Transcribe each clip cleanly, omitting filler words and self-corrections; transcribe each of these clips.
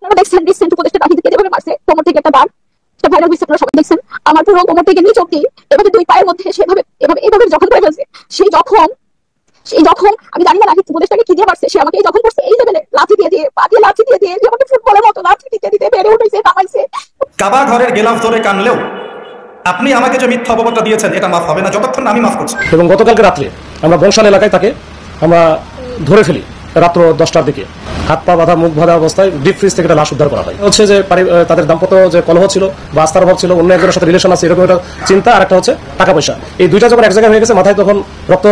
আপনারা দেখছেন রিসেন্ট উপদেষ্টা রাহিদকে যেভাবে মারছে, কোমর থেকে একটা দাগ, সেটা ভাইরাল হয়েছে, আপনারা সবাই দেখছেন। আমার পুরো কোমর থেকে নিচ অব্দি এভাবে দুই পায়ের মধ্যে সেভাবে এভাবে জখম করে ফেলছে। সেই জখম আমি জানি না রাহিদ উপদেষ্টাকে কি দিয়ে মারছে, সে আমাকে এই জখম করছে এই লেভেলে, লাঠি দিয়ে পা দিয়ে লাঠি দিয়ে যে আমাকে ফুটবলের মতো লাঠি দিতে বেড়ে উঠেছে, কামাইছে। কাবা ঘরের গেলাফ ধরে কানলেও আপনি আমাকে যে মিথ্যা অপবাদটা দিয়েছেন এটা মাফ হবে না যতক্ষণ না আমি মাফ করছি। এবং গতকালকে রাত্রে আমরা বংশাল এলাকায় তাকে আমরা ধরে ফেলি রাত্র 10টার দিকে, হাত পা বাঁধা, মুখ বাঁধা অবস্থায় ডিপ ফ্রিজ থেকে একটা লাশ উদ্ধার করা হয়। হচ্ছে যে তাদের দাম্পত্য যে কলহ ছিল বা আস্থার অভাব ছিল, অন্য একজনের সাথে রিলেশন আছে এরকম একটা চিন্তা, আর একটা হচ্ছে টাকা পয়সা, এই দুইটা যখন এক জায়গায় হয়ে গেছে মাথায় তখন রক্ত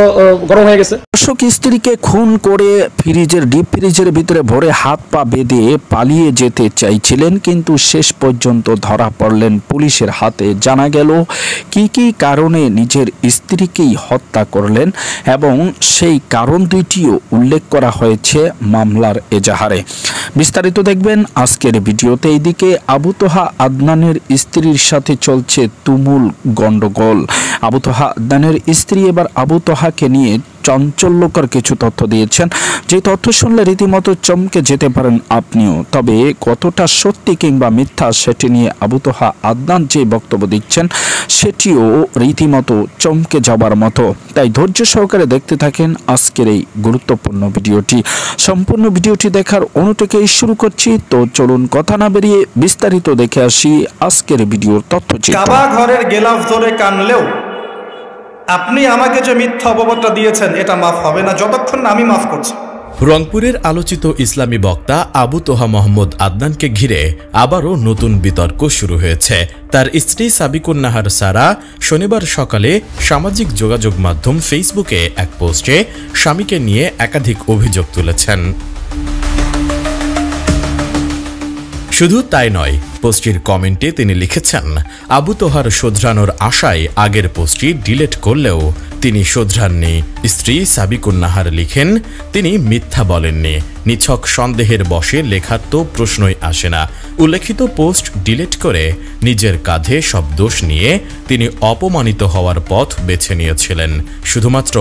গরম হয়ে গেছে। দর্শক, স্ত্রীকে খুন করে ডিপ ফ্রিজের ভিতরে ভরে হাত পা বেঁধে পালিয়ে যেতে চাইছিলেন, কিন্তু শেষ পর্যন্ত ধরা পড়লেন পুলিশের হাতে। জানা গেল কি কি কারণে নিজের স্ত্রীকেই হত্যা করলেন এবং সেই কারণ দুইটিও উল্লেখ করা হয়েছে মামলার এজাহারে। বিস্তারিত দেখবেন আজকের ভিডিওতে। এইদিকে আবু তোহা আদনানের স্ত্রীর সাথে চলছে তুমুল গন্ডগোল। আবু তোহা আদনানের স্ত্রী এবার আবু তোহাকে নিয়ে চাঞ্চল্যকর কিছু তথ্য দিয়েছেন, যে তথ্য শুনলে রীতিমতো চমকে যেতে পারেন আপনিও। তবে কতটা সত্যি কিংবা মিথ্যা সেটি নিয়ে আবু তোহা আদনান যে বক্তব্য দিচ্ছেন সেটিও রীতিমতো চমকে যাবার মতো। তাই ধৈর্য সহকারে দেখতে থাকেন আজকের এই গুরুত্বপূর্ণ ভিডিওটি। সম্পূর্ণ ভিডিওটি দেখার অনুটেকেই শুরু করছি, তো চলুন কথা না বেরিয়ে বিস্তারিত দেখে আসি আজকের ভিডিওর তথ্যচিত্র। কাবা ঘরের গেলাফ ধরে কানলেও আপনি আমাকে যে মিথ্যা অপবাদটা দিয়েছেন এটা মাফ হবে না যতক্ষণ না আমি মাফ করছি। রংপুরের আলোচিত ইসলামী বক্তা আবু তোহা মোহাম্মদ আদনানকে ঘিরে আবারও নতুন বিতর্ক শুরু হয়েছে। তার স্ত্রী সাবিকুন নাহার সারা শনিবার সকালে সামাজিক যোগাযোগ মাধ্যম ফেসবুকে এক পোস্টে স্বামীকে নিয়ে একাধিক অভিযোগ তুলেছেন। শুধু তাই নয়, পোস্টটির কমেন্টে তিনি লিখেছেন, আবু তোহার শোধরানোর আশায় আগের পোস্টটি ডিলিট করলেও তিনি শোধরাননি। স্ত্রী সাবিকুন নাহার লিখেন, তিনি মিথ্যা বলেননি, নিছক সন্দেহের বশে লেখার তো প্রশ্নই আসে না। উল্লেখিত পোস্ট ডিলিট করে নিজের কাঁধে সব দোষ নিয়ে তিনি অপমানিত হওয়ার পথ বেছে নিয়েছিলেন শুধুমাত্র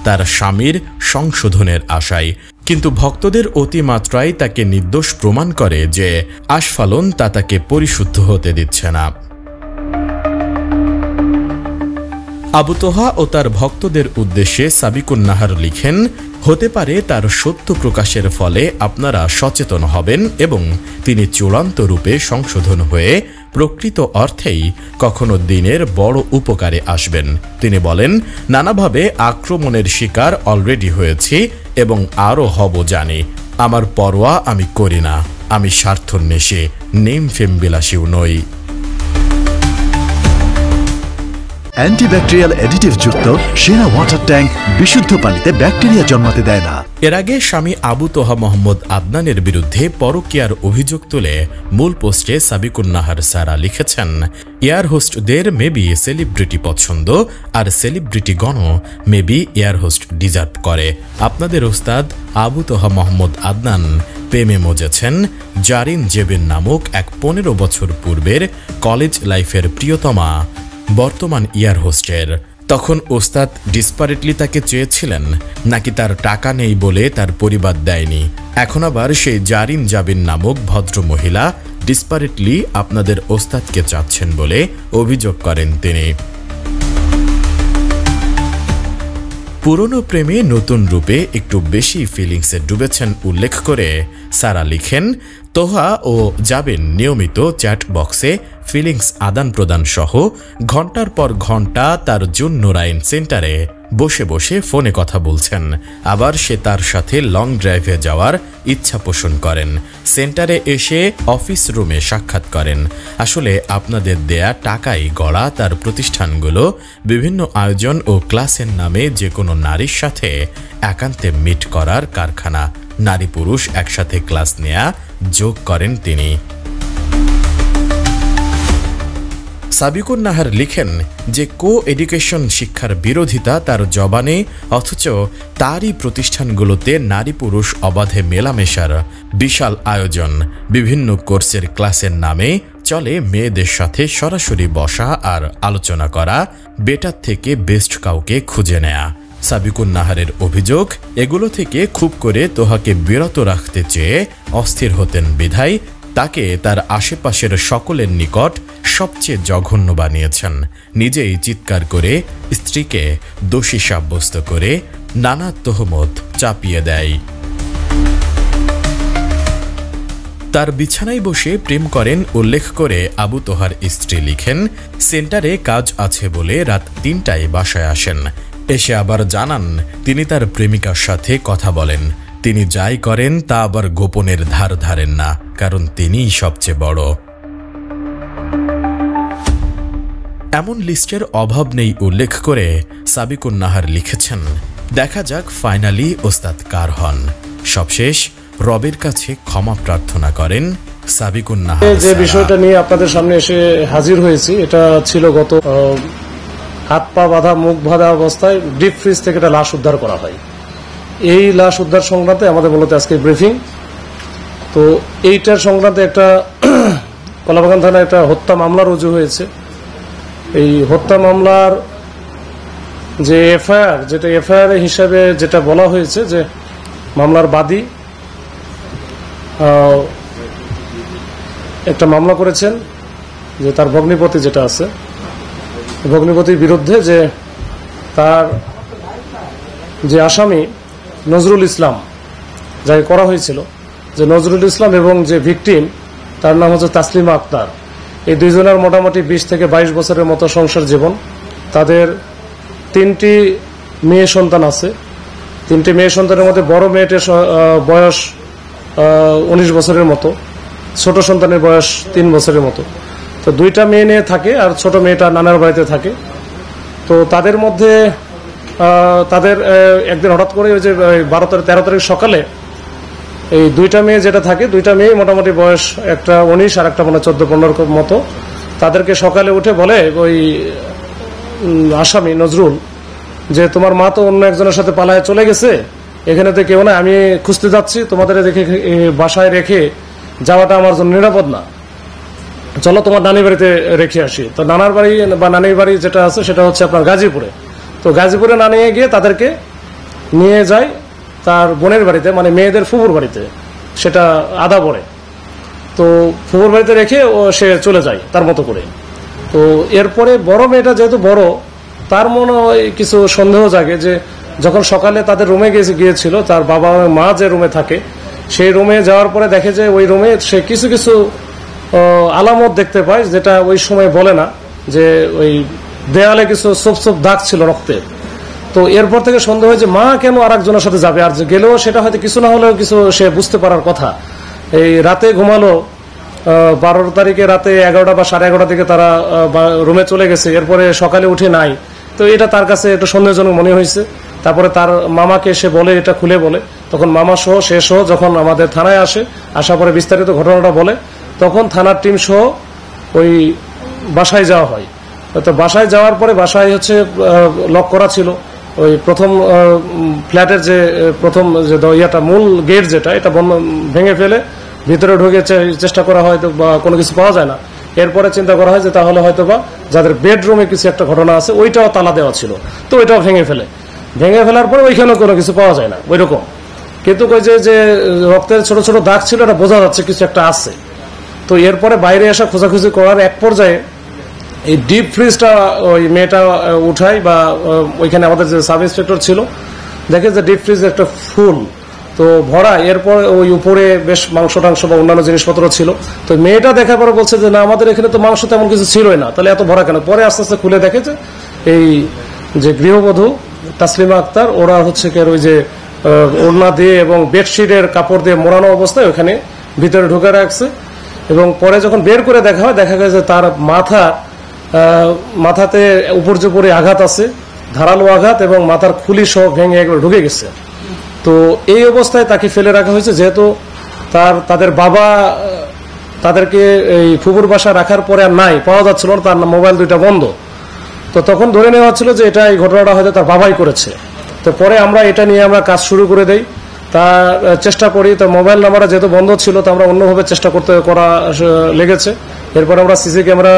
তার স্বামীর সংশোধনের আশায়। কিন্তু ভক্তদের অতিমাত্রায় তাকে নির্দোষ প্রমাণ করে যে আস্ফালন তা তাকে পরিশুদ্ধ হতে দিচ্ছে না। আবু তোহা ও তার ভক্তদের উদ্দেশ্যে সাবিকুন নাহার লিখেন, হতে পারে তার সত্য প্রকাশের ফলে আপনারা সচেতন হবেন এবং তিনি চূড়ান্ত রূপে সংশোধন হয়ে প্রকৃত অর্থেই কখনো দিনের বড় উপকারে আসবেন। তিনি বলেন, নানাভাবে আক্রমণের শিকার অলরেডি হয়েছি এবং আরও হব জানি। আমার পরোয়া আমি করি না, আমি স্বার্থন্বেষী, নেম ফেম বিলাসীও নই। অ্যান্টিব্যাকটেরিয়াল অ্যাডিটিভ যুক্ত সেরা ওয়াটার ট্যাঙ্ক বিশুদ্ধ পানিতে ব্যাকটেরিয়া জন্মাতে দেয় না। এর আগে স্বামী আবু তোহা মোহাম্মদ আদনানের বিরুদ্ধে পরকীয়ার অভিযোগ তুলে মূল পোস্টে সাবিকুন নাহার সারা লিখেছেন, এয়ার হোস্টদের মেবি সেলিব্রিটি পছন্দ আর সেলিব্রিটিগণও মেবি এয়ার হোস্ট ডিজার্ভ করে। আপনাদের ওস্তাদ আবু তোহা মোহাম্মদ আদনান প্রেমে মজেছেন জারিন জেবিন নামক এক 15 বছর পূর্বের কলেজ লাইফের প্রিয়তমা বর্তমান এয়ার হোস্টের। তখন ওস্তাদ ডিসপারেটলি তাকে চেয়েছিলেন, নাকি তার টাকা নেই বলে তার পরিবার দেয়নি? এখন আবার সেই জারিন জাবিন নামক ভদ্র মহিলা ডিসপারেটলি আপনাদের ওস্তাদকে চাচ্ছেন বলে অভিযোগ করেন তিনি। পুরনো প্রেমে নতুন রূপে একটু বেশি ফিলিংসে ডুবেছেন উল্লেখ করে সারা লিখেন, তোহা ও জাবিন নিয়মিত চ্যাট বক্সে ফিলিংস আদান প্রদান সহ ঘন্টার পর ঘন্টা তার জুন নুরাইন সেন্টারে বসে বসে ফোনে কথা বলছেন। আবার সে তার সাথে লং ড্রাইভে যাওয়ার ইচ্ছা পোষণ করেন, সেন্টারে এসে অফিস রুমে সাক্ষাৎ করেন। আসলে আপনাদের দেয়া টাকায় গড়া তার প্রতিষ্ঠানগুলো বিভিন্ন আয়োজন ও ক্লাসের নামে যে কোনো নারীর সাথে একান্তে মিট করার কারখানা। নারী পুরুষ একসাথে ক্লাস নেয়া যোগ করেন তিনি। সাবিকুন নাহার লিখেন যে কো এডুকেশন শিক্ষার বিরোধিতা তার জবানে, অথচ তারই প্রতিষ্ঠানগুলোতে নারী পুরুষ অবাধে মেলামেশার বিশাল আয়োজন। বিভিন্ন কোর্সের ক্লাসের নামে চলে মেয়েদের সাথে সরাসরি বসা আর আলোচনা করা, বেটার থেকে বেস্ট কাউকে খুঁজে নেয়া। সাবিকুন নাহারের অভিযোগ, এগুলো থেকে খুব করে তোহাকে বিরত রাখতে চেয়ে অস্থির হতেন বিধায় তাকে তার আশেপাশের সকলের নিকট সবচেয়ে জঘন্য বানিয়েছেন। নিজেই চিৎকার করে স্ত্রীকে দোষী সাব্যস্ত করে নানা তহমত চাপিয়ে দেয়। তার বিছানায় বসে প্রেম করেন উল্লেখ করে আবু তোহার স্ত্রী লিখেন, সেন্টারে কাজ আছে বলে রাত ৩টায় বাসায় আসেন। এসে আবার জানান তিনি তার প্রেমিকার সাথে কথা বলেন। তিনি যাই করেন তা আবার গোপনের ধার ধারেন না, কারণ তিনিই সবচেয়ে বড়। এমন লিস্টের অভাব নেই উল্লেখ করে সাবিকুন নাহার লিখেছেন, দেখা যাক ফাইনালি ওস্তাদ কার হন। সবশেষ রবের কাছে ক্ষমা প্রার্থনা করেন সাবিকুন নাহার। যে বিষয়টা নিয়ে আপনাদের সামনে এসে হাজির হয়েছি, এটা ছিল গত হাত পা বাঁধা মুখ বাঁধা অবস্থায় ডিপ ফ্রিজ থেকে একটা লাশ উদ্ধার করা হয়। এই লাশ উদ্ধার সংক্রান্তে আমাদের মূলত আজকে ব্রিফিং। তো এইটার সংক্রান্তে একটা কলাবাগান থানায় একটা হত্যা মামলা রুজু হয়েছে। এই হত্যা মামলার যে এফআইআর, যেটা এফআইআর হিসাবে যেটা বলা হয়েছে যে মামলার বাদী একটা মামলা করেছেন যে তার ভগ্নিপতি যেটা আছে, ভগ্নিপতির বিরুদ্ধে যে তার যে আসামি নজরুল ইসলাম যাকে করা হয়েছিল, যে নজরুল ইসলাম এবং যে ভিকটিম তার নাম হচ্ছে তাসলিমা আক্তার, এই দুইজনের মোটামুটি 20 থেকে 22 বছরের মতো সংসার জীবন। তাদের 3টি মেয়ে সন্তান আছে। 3টি মেয়ে সন্তানের মধ্যে বড় মেয়েটির বয়স 19 বছরের মতো, ছোট সন্তানের বয়স 3 বছরের মতো। তো 2টা মেয়ে নিয়ে থাকে আর ছোট মেয়েটা নানার বাড়িতে থাকে। তো তাদের মধ্যে তাদের একদিন হঠাৎ করে ওই যে 12-13 তারিখ সকালে এই 2টা মেয়ে যেটা থাকে, 2টা মেয়ে মোটামুটি বয়স, একটা 19 আর একটা মনে 14-15 মতো, তাদেরকে সকালে উঠে বলে ওই আসামি নজরুল যে তোমার মা তো অন্য একজনের সাথে পালায় চলে গেছে, এখানে তো কেউ না, আমি খুঁজতে যাচ্ছি, তোমাদের দেখে বাসায় রেখে যাওয়াটা আমার জন্য নিরাপদ না, চলো তোমার নানির বাড়িতে রেখে আসি। তো নানার বাড়ি বা নানির বাড়ি যেটা আছে সেটা হচ্ছে আপনার গাজীপুরে। তো গাজীপুরে না নিয়ে গিয়ে তাদেরকে নিয়ে যায় তার বোনের বাড়িতে, মানে মেয়েদের ফুফুর বাড়িতে, সেটা আদা পড়ে। তো ফুফুর বাড়িতে রেখে সে চলে যায় তার মতো করে। তো এরপরে বড় মেয়েটা যেহেতু বড়, তার মনে হয় কিছু সন্দেহ জাগে যে যখন সকালে তাদের রুমে গিয়েছিল, তার বাবা মা যে রুমে থাকে সেই রুমে যাওয়ার পরে দেখে যে ওই রুমে সে কিছু কিছু আলামত দেখতে পায়, যেটা ওই সময় বলে না, যে ওই দেয়ালে কিছু ছোপ ছোপ দাগ ছিল রক্তের। তো এরপর থেকে সন্দেহ হয় যে মা কেন আর একজনের সাথে যাবে, আর গেলেও সেটা হয়তো কিছু না হলেও কিছু সে বুঝতে পারার কথা। এই রাতে ঘুমালো, 12 তারিখে রাতে 11টা বা 11:30 দিকে তারা রুমে চলে গেছে, এরপরে সকালে উঠে নাই। তো এটা তার কাছে একটু সন্দেহজনক মনে হয়েছে। তারপরে তার মামাকে সে বলে, এটা খুলে বলে, তখন মামা সহ সে সহ যখন আমাদের থানায় আসে, আসার পরে বিস্তারিত ঘটনাটা বলে, তখন থানার টিম সহ ওই বাসায় যাওয়া হয়। তো বাসায় যাওয়ার পরে বাসায় হচ্ছে লক করা ছিল, ওই প্রথম ফ্ল্যাটের যে প্রথম যে ইয়াটা মূল গেট যেটা, এটা ভেঙে ফেলে ভিতরে ঢুকে চেষ্টা করা হয়, তো বা কোনো কিছু পাওয়া যায় না। এরপরে চিন্তা করা হয় যে তাহলে হয়তো বা যাদের বেডরুমে কিছু একটা ঘটনা আছে ওইটাও তালা দেওয়া ছিল, তো ওইটাও ভেঙে ফেলার পরে ওইখানেও কোনো কিছু পাওয়া যায় না ওই রকম। কিন্তু ওই যে রক্তের ছোট ছোট দাগ ছিল, এটা বোঝা যাচ্ছে কিছু একটা আছে। তো এরপরে বাইরে আসা খোঁজাখুঁজি করার এক পর্যায়ে এই ডিপ ফ্রিজটা ওই মেয়েটা উঠায়, বা ওইখানে আমাদের যে সাব ইন্সপেক্টর ছিল দেখে যে ডিপ ফ্রিজ একটা ফুল তো ভরা, এরপর ওই উপরে বেশ মাংস টাংস বা অন্যান্য জিনিসপত্র ছিল। তো মেয়েটা দেখার পরে বলছে যে না, আমাদের এখানে তো মাংস তেমন কিছু ছিলই না, তাহলে এত ভরা কেন? পরে আস্তে আস্তে খুলে দেখে যে এই যে গৃহবধূ তাসলিমা আক্তার, ওরা হচ্ছে কি ওই যে ওড়না দিয়ে এবং বেডশিটের কাপড় দিয়ে মোড়ানো অবস্থায় ওখানে ভিতরে ঢুকে রাখছে। এবং পরে যখন বের করে দেখা হয়, দেখা গেছে তার মাথাতে উপর জুপরে আঘাত আছে, ধারালো আঘাত, এবং মাথার খুলি সহ ভেঙে একবার ঢুকে গেছে। তো এই অবস্থায় তাকে ফেলে রাখা হয়েছে, যেহেতু তাদের বাবা তাদেরকে এই ফুপুর বাসা রাখার পরে আর নাই, পাওয়া যাচ্ছিল না, তার মোবাইল 2টা বন্ধ। তো তখন ধরে নেওয়া হচ্ছিল যে এটা এই ঘটনাটা হয়তো তার বাবাই করেছে। তো পরে আমরা এটা নিয়ে আমরা কাজ শুরু করে দেই, তা চেষ্টা করি। তো মোবাইল নাম্বারটা যেহেতু বন্ধ ছিল, তো আমরা অন্যভাবে চেষ্টা করা লেগেছে। এরপর আমরা সিসি ক্যামেরা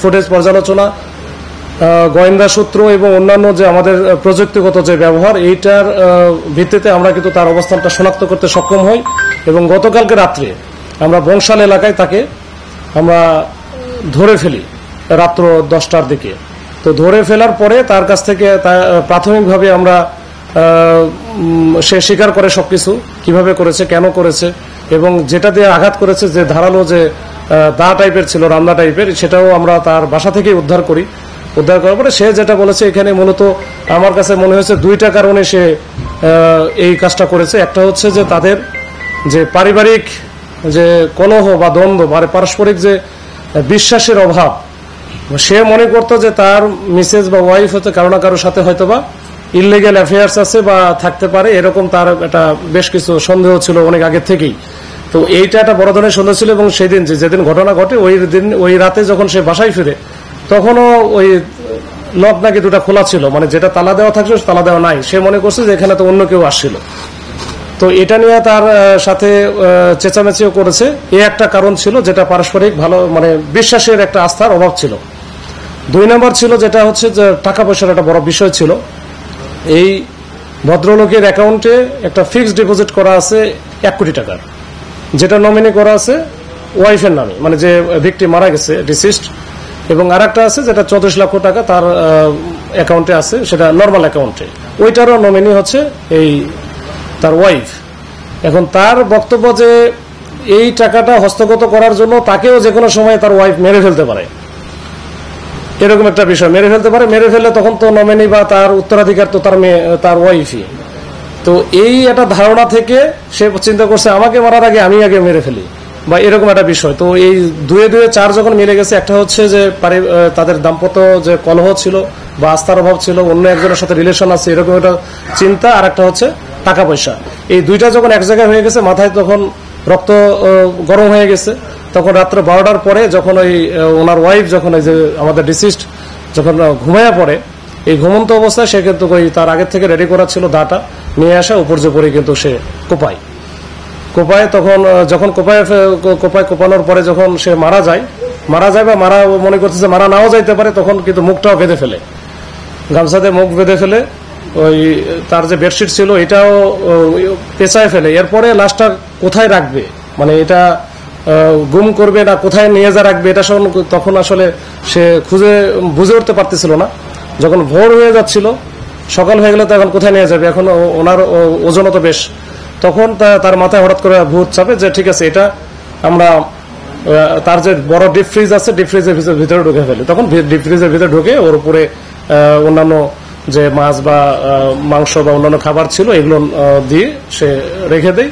ফুটেজ পর্যালোচনা, গোয়েন্দা সূত্র এবং অন্যান্য যে আমাদের প্রযুক্তিগত যে ব্যবহার, এইটার ভিত্তিতে আমরা কিন্তু তার অবস্থানটা শনাক্ত করতে সক্ষম হই। এবং গতকালকে রাত্রে আমরা বংশাল এলাকায় তাকে আমরা ধরে ফেলি রাত্র 10টার দিকে। তো ধরে ফেলার পরে তার কাছ থেকে প্রাথমিকভাবে আমরা সে স্বীকার করে সবকিছু, কিভাবে করেছে, কেন করেছে, এবং যেটা দিয়ে আঘাত করেছে, যে ধারালো যে দা টাইপের ছিল, রান্না টাইপের, সেটাও আমরা তার বাসা থেকেই উদ্ধার করি। উদ্ধার করার পরে সে যেটা বলেছে, এখানে মূলত আমার কাছে মনে হয়েছে 2টা কারণে সে এই কাজটা করেছে। একটা হচ্ছে যে তাদের যে পারিবারিক যে কলহ বা দ্বন্দ্ব, মানে পারস্পরিক যে বিশ্বাসের অভাব, সে মনে করতো যে তার মিসেস বা ওয়াইফ হতে কারো না কারোর সাথে হয়তো বা ইললিগ্যাল অ্যাফেয়ার্স আছে বা থাকতে পারে, এরকম তার একটা বেশ কিছু সন্দেহ ছিল অনেক আগের থেকেই। তো এইটা একটা বড় ধরনের সন্দেহ ছিল, এবং সেদিন যেদিন ঘটনা ঘটে ওই রাতে যখন সে বাসায় ফিরে, তখনও ওই লক নাকি 2টা খোলা ছিল, মানে যেটা তালা দেওয়া থাকছে তালা দেওয়া নাই। সে মনে করছে যে এখানে তো অন্য কেউ আসছিল। তো এটা নিয়ে তার সাথে চেঁচামেচিও করেছে। এই একটা কারণ ছিল, যেটা পারস্পরিক ভালো মানে বিশ্বাসের একটা আস্থার অভাব ছিল। 2 নম্বর ছিল যেটা হচ্ছে যে টাকা পয়সার একটা বড় বিষয় ছিল। এই ভদ্রলোকের অ্যাকাউন্টে একটা ফিক্সড ডিপোজিট করা আছে 1 কোটি টাকার, যেটা নমিনি করা আছে ওয়াইফের নামে, মানে যে ভিকটিম মারা গেছে, ডিসিস্ট। এবং আর একটা আছে যেটা 34 লক্ষ টাকা তার অ্যাকাউন্টে আছে, সেটা নর্মাল অ্যাকাউন্টে, ওইটারও নমিনি হচ্ছে এই তার ওয়াইফ। এখন তার বক্তব্য যে এই টাকাটা হস্তগত করার জন্য তাকেও যে কোনো সময় তার ওয়াইফ মেরে ফেলতে পারে, এরকম একটা বিষয়। মেরে ফেলতে পারে, মেরে ফেললে তখন তো নমিনি বা তার উত্তরাধিকার তো তার ওয়াইফই। তো এই একটা ধারণা থেকে সে চিন্তা করছে আমাকে মারার আগে আমি আগে মেরে ফেলি, বা এরকম একটা বিষয়। তো এই 2-2 4 যখন মিলে গেছে, একটা হচ্ছে যে তাদের দাম্পত্য যে কলহ ছিল বা আস্থার অভাব ছিল, অন্য একজনের সাথে রিলেশন আছে, এরকম একটা চিন্তা, আর একটা হচ্ছে টাকা পয়সা। এই 2টা যখন এক জায়গায় হয়ে গেছে, মাথায় তখন রক্ত গরম হয়ে গেছে। তখন রাত্রে 12টার পরে যখন ওনার ওয়াইফ, যখন এই যে আমাদের ডিসিস্ট যখন ঘুমাইয়া পড়ে, এই ঘুমন্ত অবস্থায় সে কিন্তু তার আগের থেকে রেডি করা ছিল দাটা নিয়ে আসা, উপর যে পরে কিন্তু সে কোপায়। তখন যখন কোপানোর পরে যখন সে মারা যায় বা মারা মনে করতেছে মারা নাও যাইতে পারে, তখন কিন্তু মুখটাও বেঁধে ফেলে, গামছাতে মুখ বেঁধে ফেলে। ওই তার যে বেডশিট ছিল এটাও পেঁচায় ফেলে। এরপরে লাশটা কোথায় রাখবে, মানে এটা গুম করবে না কোথায় নিয়ে যা রাখবে, এটা তখন আসলে সে বুঝে উঠতে পারতেছিল না। যখন ভোর হয়ে যাচ্ছিল, সকাল হয়ে গেলে তো এখন কোথায় নিয়ে যাবে, এখন ওনার ওজনও তো বেশ। তখন তার মাথায় হঠাৎ করে ভূত চাপে যে ঠিক আছে, এটা আমরা তার যে বড় ডিপ ফ্রিজ আছে, ডিপ ফ্রিজের ভিতরে ঢুকে ফেলি। তখন ডিপ ফ্রিজের ভিতরে ঢুকে ওর উপরে অন্যান্য যে মাছ বা মাংস বা অন্যান্য খাবার ছিল এগুলো দিয়ে সে রেখে দেয়।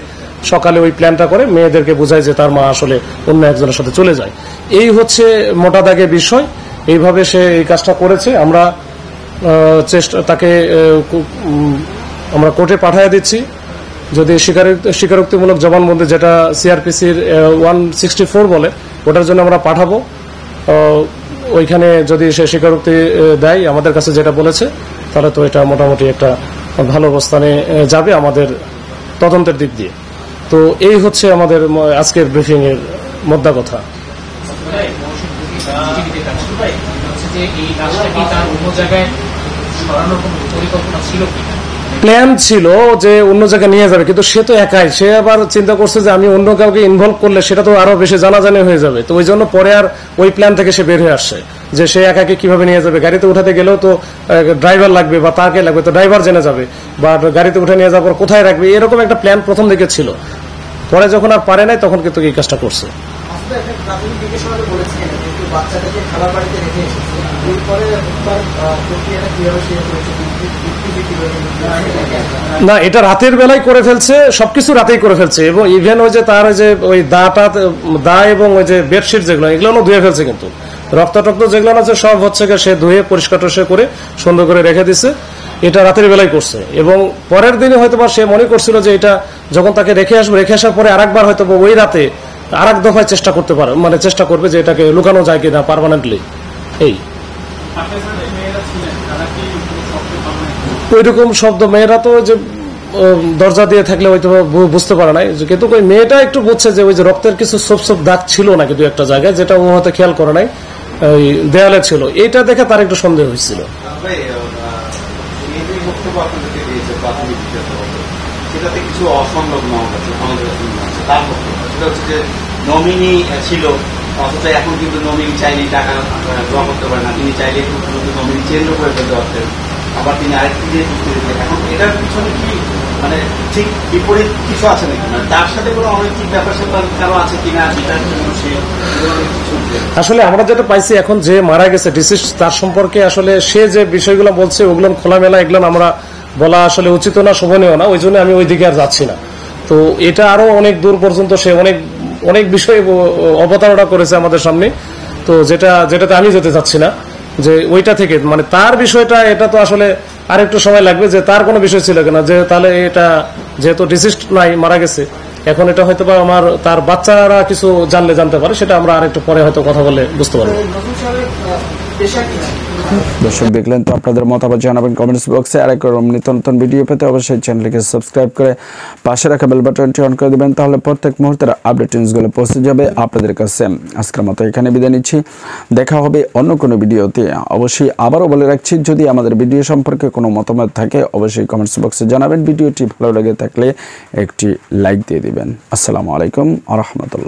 সকালে ওই প্ল্যানটা করে মেয়েদেরকে বোঝায় যে তার মা আসলে অন্য একজনের সাথে চলে যায়। এই হচ্ছে মোটা দাগে বিষয়। এইভাবে সে এই কাজটা করেছে। আমরা তাকে আমরা কোর্টে পাঠিয়ে দিচ্ছি। যদি স্বীকারোক্তিমূলক জবানবন্দি, যেটা সিআরপিসির 164 বলে, ওটার জন্য আমরা পাঠাবো। ওইখানে যদি সে স্বীকারোক্তি দেয় আমাদের কাছে যেটা বলেছে, তাহলে তো এটা মোটামুটি একটা ভালো অবস্থানে যাবে আমাদের তদন্তের দিক দিয়ে। তো এই হচ্ছে আমাদের আজকের ব্রিফিং এর মোদ্দা কথা। প্ল্যান ছিল যে অন্য জায়গায় নিয়ে যাবে, কিন্তু সে তো একাই। সে আবার চিন্তা করছে যে আমি অন্য কাউকে ইনভলভ করলে সেটা তো আরো বেশি জানাজানি হয়ে যাবে। তো ওই জন্য পরে আর ওই প্ল্যান থেকে সে বের হয়ে আসছে যে সে একাকে কিভাবে নিয়ে যাবে। গাড়িতে উঠাতে গেলেও তো ড্রাইভার লাগবে বা তাকে লাগবে, তো ড্রাইভার জেনে যাবে, বা গাড়িতে উঠে নিয়ে যাওয়ার পর কোথায় রাখবে, এরকম একটা প্ল্যান প্রথম দিকে ছিল। পরে যখন আর পারে নাই, তখন কিন্তু এই কাজটা করছে। না, এটা রাতের বেলায় করে ফেলছে, সবকিছু রাতেই করে ফেলছে। এবং ইভেন ওই যে তার ওই দা এবং ওই যে বেডশিট যেগুলো, এগুলো ধুয়ে ফেলছে। কিন্তু রক্ত যেগুলো আছে সব হচ্ছে সে ধুয়ে পরিষ্কার করে সুন্দর করে রেখে দিছে। এটা রাতের বেলায় করছে। এবং পরের দিনে হয়তো সে মনে করছিল যে এটা যখন তাকে রেখে আসার পরে আরেকবার হয়তো ওই রাতে আরেক দফায় চেষ্টা করতে পারে, মানে চেষ্টা করবে যে এটাকে লুকানো যায় কিনা পার্মানেন্টলি। এই ওইরকম শব্দ মেয়েরা তো যে দরজা দিয়ে থাকলে হয়তো বুঝতে পারে নাই, কিন্তু ওই মেয়েটা একটু বুঝছে যে ওই যে রক্তের কিছু সব দাগ ছিল না কিন্তু একটা জায়গায়, যেটা ও হয়তো খেয়াল করে নাই, ওই দেয়ালে ছিল। এইটা দেখে তার একটু সন্দেহ হয়েছিল। সেটাতে কিছু অসংলগ্ন আমাদের কাছে, সেটা হচ্ছে যে নমিনি ছিল, অথচ এখন কিন্তু নমিনি চাইলে টাকা ড্র করতে পারে না। তিনি চাইলে নমিনি চেঞ্জও করে ফেলতে পারতেন, আবার তিনি আরেকটি দিয়ে যুক্তি দিতেন। এখন এটার পিছনে কি মানে ঠিক বিপরীত কিছু আছে নাকি, মানে তার সাথে কোনো অনৈতিক ব্যাপার স্যাপার কারো আছে কিনা, যেটার জন্য সে আসলে আমরা যেটা পাইছি এখন যে মারা গেছে ডিসিস্ট, তার সম্পর্কে আসলে সে যে বিষয়গুলো বলছে ওগুলো খোলামেলা এগুলো আমরা বলা আসলে উচিত না, শোভনীয় না, ওই জন্য আমি ওই দিকে আর যাচ্ছি না। তো এটা আরো অনেক দূর পর্যন্ত সে অনেক অনেক বিষয়ে অবতারণা করেছে আমাদের সামনে, তো যেটাতে আমি যেতে চাচ্ছি না, যে ওইটা থেকে মানে তার বিষয়টা, এটা তো আসলে আরেকটু সময় লাগবে যে তার কোনো বিষয় ছিল কিনা, যে তাহলে এটা যেহেতু ডিসিস্ট নাই, মারা গেছে, এখন এটা হয়তো বা আমার তার বাচ্চারা কিছু জানতে পারে, সেটা আমরা আরেকটু পরে হয়তো কথা বলে বুঝতে পারবো। দর্শক দেখলেন তো, আপনাদের মতামত জানাবেন কমেন্টস বক্সে। আর এরকম নিত্য নতুন ভিডিও পেতে অবশ্যই চ্যানেলটিকে সাবস্ক্রাইব করে পাশে রাখা বেল বাটনটি অন করে দেবেন, তাহলে প্রত্যেক মুহূর্তের আপডেট নিউজগুলো পৌঁছে যাবে আপনাদের কাছে। আজকের মতো এখানে বিদায় নিচ্ছি, দেখা হবে অন্য কোনো ভিডিওতে। অবশ্যই আবারও বলে রাখছি, যদি আমাদের ভিডিও সম্পর্কে কোনো মতামত থাকে অবশ্যই কমেন্টস বক্সে জানাবেন। ভিডিওটি ভালো লেগে থাকলে একটি লাইক দিয়ে দিবেন। আসসালামু আলাইকুম ওয়া রাহমাতুল্লাহ।